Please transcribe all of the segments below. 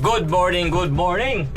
Good morning, good morning!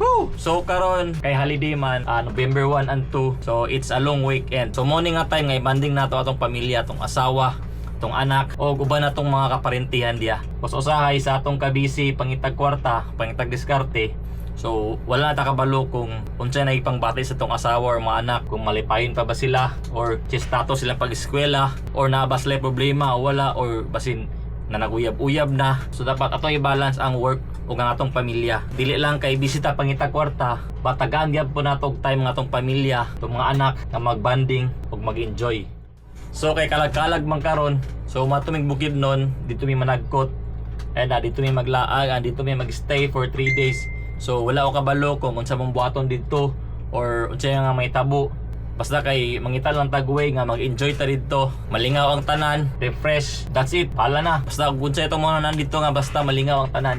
Woo! So karon kay holiday man, November 1 and 2. So it's a long weekend. So morning nga time ngay banding nato atong pamilya, atong asawa, atong anak o uban natong mga kaparentihan diya. Kus usahay sa atong kabisi pangitag kwarta, pangitag diskarte. So wala na ta kabalo kung unsa na ipangbati sa atong asawa or mga anak, kung malipayon pa ba sila or chistato silang pag-eskwela or naa ba sila problema o wala or basin na naguyab-uyab na. So dapat atong i-balance ang work ug ang atong pamilya. Dili lang kay bisita pangita kwarta, batagaan gyud po nato og time ng atong pamilya, atong mga anak nga magbanding ug mag-enjoy. So kay kalag-kalag man karon, so matumig bukid nun, dito mi managkot. And dito mi maglaag, dito mi magstay for 3 days. So wala ko kabalo kung unsa mong buhaton dito or unsa nga may tabo. Basta kay mangitan lang tagway nga mag-enjoy ta dito, malingaw ang tanan, refresh, that's it, pala na. Basta kung sa itong mga nandito nga basta malingaw ang tanan,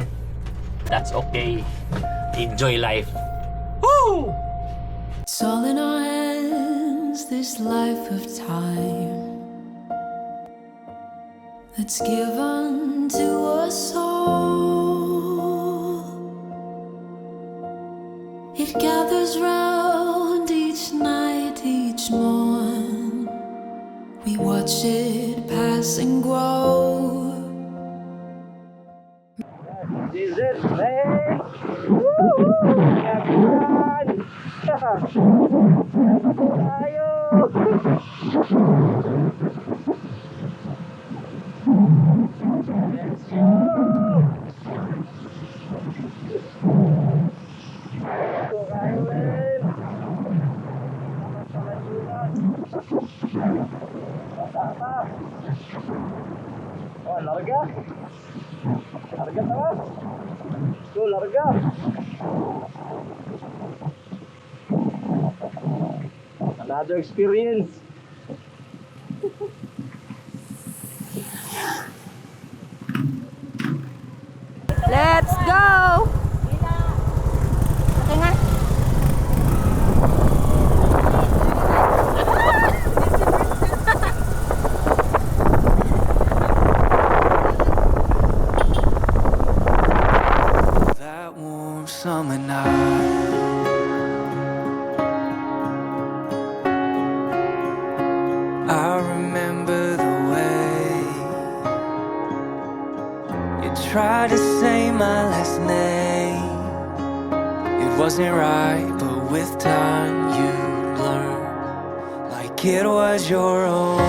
that's okay. Enjoy life. Woo! It's all in our hands, this life of time that's given to us all. It gathers round each night, each morn. We watch it pass and grow. This is it, man! Woo! Tayo! Let's go! Oh, larga. Larga tama. Tuh, larga. Another experience. Let's go! Okay nga. That warm summer night, I remember the way you tried to say my last name. It wasn't right, but with time you learn, like it was your own.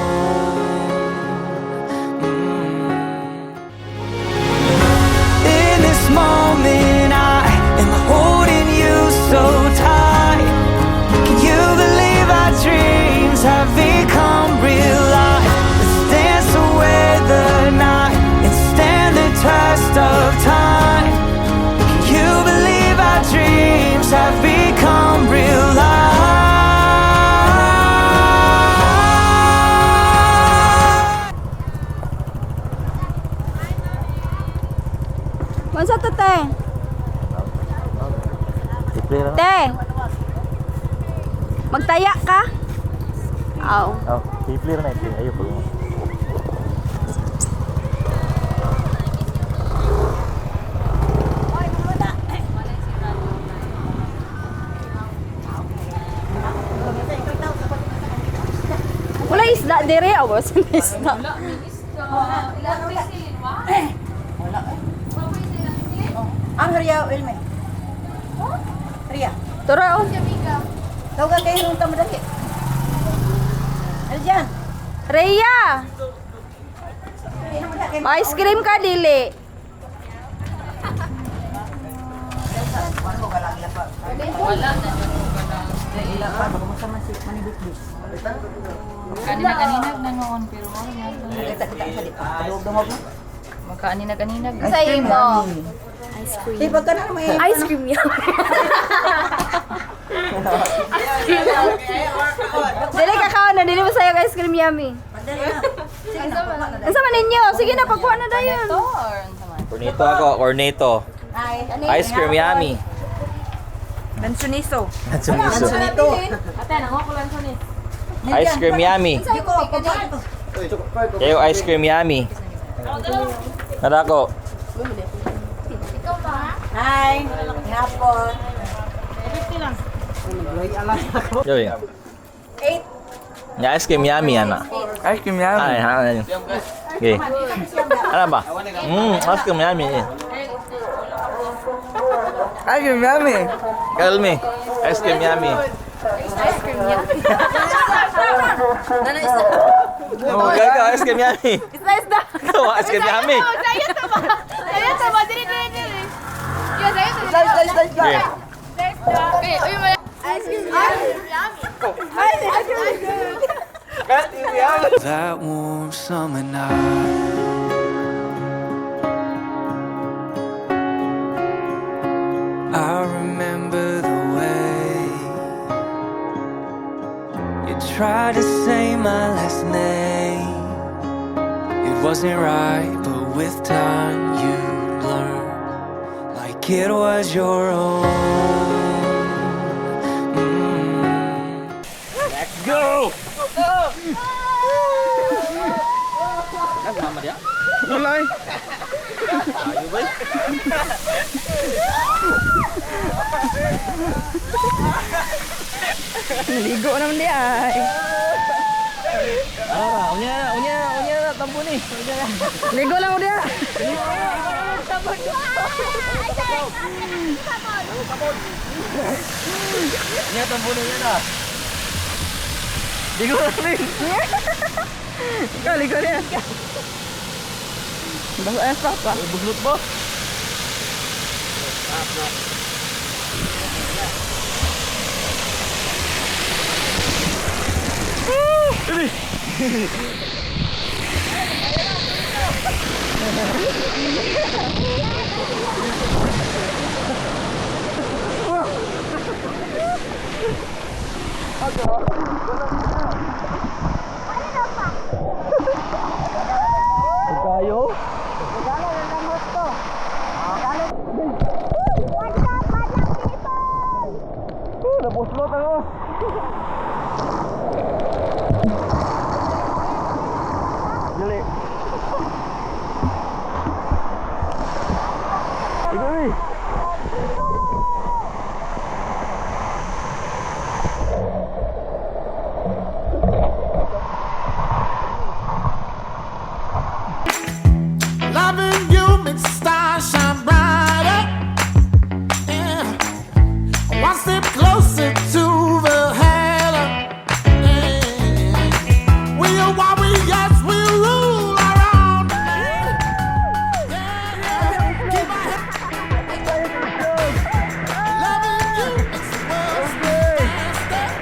In this moment I am holding you so tight. Can you believe our dreams have become real life? Let's dance away the night and stand the test of time. Can you believe our dreams have become real life? Mansa to, te? Te! Magtaya ka? Aw. Oh, i-clear na ito. Ayaw po. Wala isda dire, awas na isda. Ang Ria Wilme. Ria. Turo, oh. Tawag kayo nung tamadali. Ano dyan? Rhea! Ice cream ka, dili. Kaninag-aninag na noon, pero wala nga. Magkaaninag-aninag. Sa'yo mo. Di ba ka na may... Ice cream yan. Dili kakao na, dili mo sa'yo ice cream yummy. Ang sama ninyo. Sige na, pagkuha na dayon. Corneto ako, corneto. Ice cream yummy. Lansuniso. Lansuniso. Ate, nango ko lang sunis. Ice cream yummy. Kayo ice cream yummy. Kada ko. Hi. Hapon. Joy. 8. Ya ice cream yummy anak. Ice cream yummy. Ay, okay. Ano ba? Ice cream yummy. Ice cream yummy. Tell me. Ice cream yummy. Oh, gaga, ice cream yummy. Isda. Oh, ice cream yummy. Saya tama. Dili. Yo, saya tama. Okay. Okay, uy mo. Ice cream yummy. That warm summer night, I remember the way you tried to say my last name. It wasn't right, but with time you learn, like it was your own. Go! Mulai. Ligo naman dia. Unya na tampo ni. Ligo lang dia. Unya tampo ni na. Ligo na ni. Ikaw, ligo dia. Bago es pa. Buglot mo. Kayo? Napuslot ako. Dali. Ikaw Loving you makes the stars shine brighter. Yeah. One step closer to the heaven. Yeah. We are warriors, we rule our own. Yeah. Keep our head. Loving you makes the world spin faster.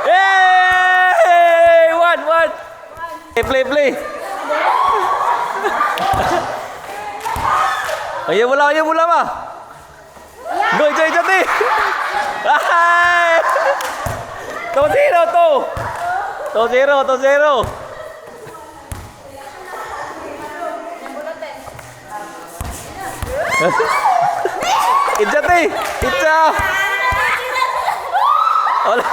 Yay! One. Play. Ayo bola mah. Go, jati. Ay! 2-0 to! 2-0, 2-0. Itcha, te! Itcha! Wala.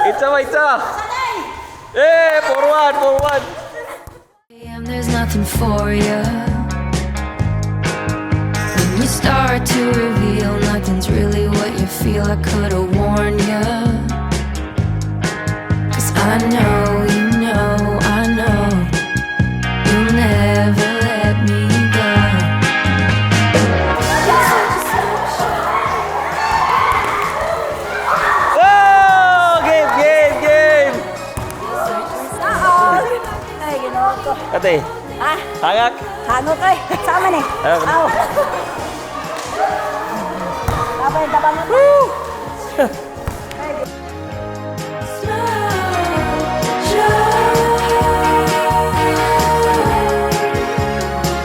Itcha ba, Itcha? Eh, 4-1, 4-1. And there's nothing for you. When you start to reveal nothing's really what you feel, I could've warned you. 'Cause I know, you know, I know you'll never let me go. Oh! Game, game, game! Ay, ginawa ko. Ate, Ah, hangak. hangot ay. Sama ni. Ayaw ko na. Aw. Tapos, tabangan.